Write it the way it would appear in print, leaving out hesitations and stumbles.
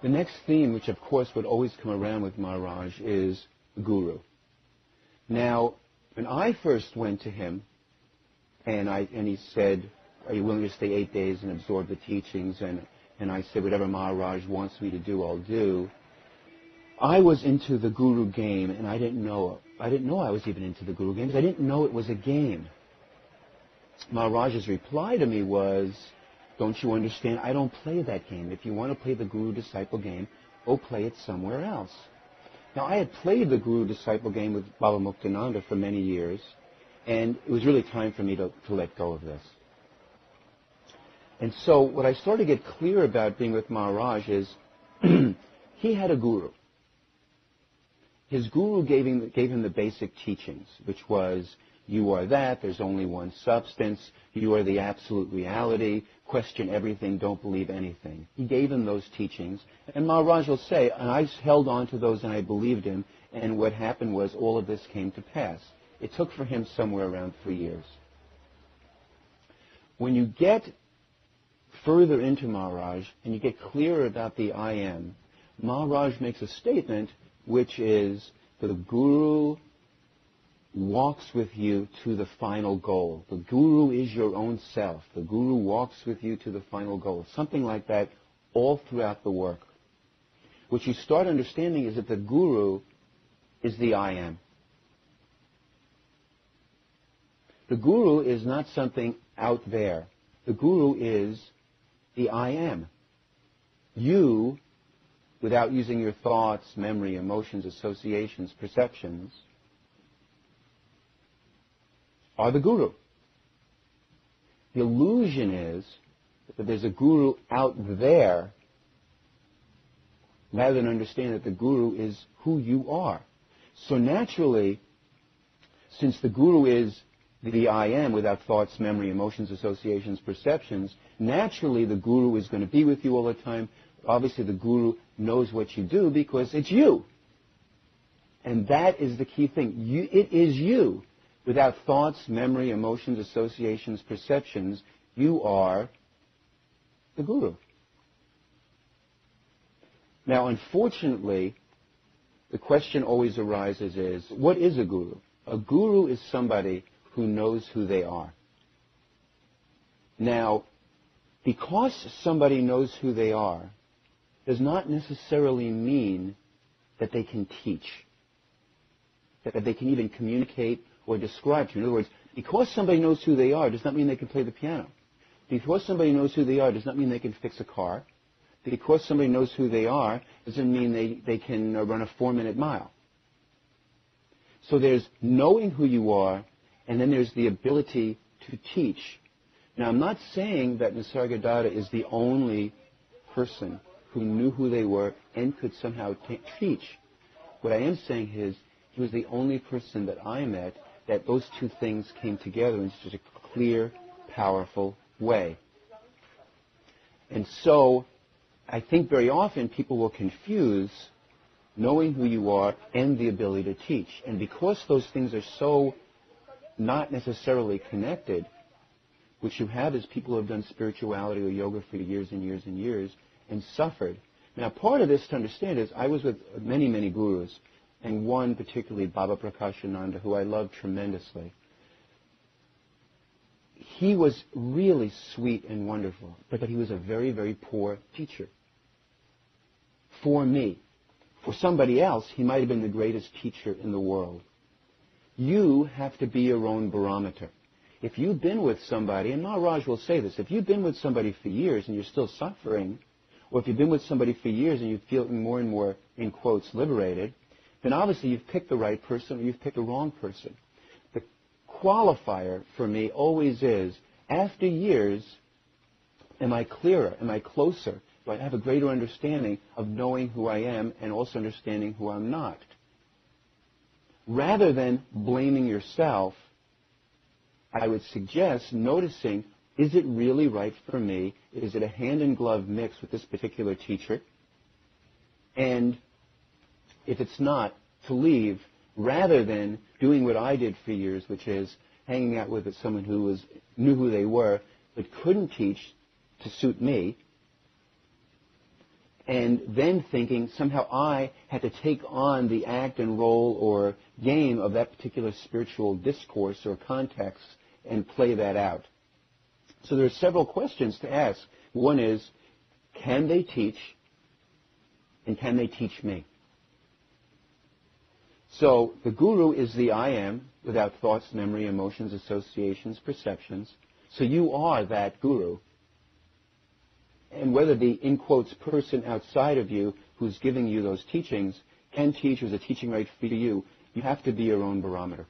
The next theme, which of course would always come around with Maharaj, is Guru. Now, when I first went to him, and he said, "Are you willing to stay 8 days and absorb the teachings?" And I said, "Whatever Maharaj wants me to do, I'll do." I was into the Guru game, and I didn't know I was even into the Guru game, because I didn't know it was a game. Maharaj's reply to me was, "Don't you understand? I don't play that game. If you want to play the Guru-disciple game, go play it somewhere else." Now, I had played the Guru-disciple game with Baba Muktananda for many years, and it was really time for me to let go of this. And so what I started to get clear about being with Maharaj is he had a guru. His guru gave him the basic teachings, which was, you are that, there's only one substance, you are the absolute reality, question everything, don't believe anything. He gave him those teachings, and Maharaj will say, and I held on to those and I believed him, and what happened was all of this came to pass. It took for him somewhere around 3 years. When you get further into Maharaj and you get clearer about the I Am, Maharaj makes a statement which is that the Guru walks with you to the final goal. The Guru is your own self. The Guru walks with you to the final goal. Something like that all throughout the work. What you start understanding is that the Guru is the I Am. The Guru is not something out there. The Guru is the I Am. You, without using your thoughts, memory, emotions, associations, perceptions, are the Guru. The illusion is that there's a Guru out there, rather than understand that the Guru is who you are. So naturally, since the Guru is the I Am without thoughts, memory, emotions, associations, perceptions, naturally the Guru is going to be with you all the time. Obviously the Guru knows what you do because it's you. And that is the key thing. It is you. Without thoughts, memory, emotions, associations, perceptions, you are the Guru. Now, unfortunately, the question always arises is, what is a Guru? A Guru is somebody who knows who they are. Now, because somebody knows who they are, does not necessarily mean that they can teach, that they can even communicate or describe to you. In other words, because somebody knows who they are does not mean they can play the piano. Because somebody knows who they are does not mean they can fix a car. Because somebody knows who they are doesn't mean they can run a 4-minute mile. So there's knowing who you are, and then there's the ability to teach. Now, I'm not saying that Nisargadatta is the only person who knew who they were and could somehow teach. What I am saying is he was the only person that I met that those two things came together in such a clear, powerful way. And so I think very often people will confuse knowing who you are and the ability to teach. And because those things are so not necessarily connected, what you have is people who have done spirituality or yoga for years and years and years and suffered. Now, part of this to understand is I was with many, many gurus, and one particularly, Baba Prakashananda, who I love tremendously. He was really sweet and wonderful, but he was a very, very poor teacher. For me. For somebody else, he might have been the greatest teacher in the world. You have to be your own barometer. If you've been with somebody, and Maharaj will say this, if you've been with somebody for years and you're still suffering, or if you've been with somebody for years and you feel more and more, in quotes, liberated, then obviously you've picked the right person or you've picked the wrong person. The qualifier for me always is, after years, am I clearer? Am I closer? Do I have a greater understanding of knowing who I am and also understanding who I'm not? Rather than blaming yourself, I would suggest noticing, is it really right for me? Is it a hand-in-glove mix with this particular teacher? And if it's not, to leave, rather than doing what I did for years, which is hanging out with someone who knew who they were, but couldn't teach to suit me, and then thinking somehow I had to take on the act and role or game of that particular spiritual discourse or context and play that out. So there are several questions to ask. One is, can they teach, and can they teach me? So the guru is the I am, without thoughts, memory, emotions, associations, perceptions. So you are that guru. And whether the, in quotes, person outside of you who's giving you those teachings can teach or is a teaching right for you, you have to be your own barometer.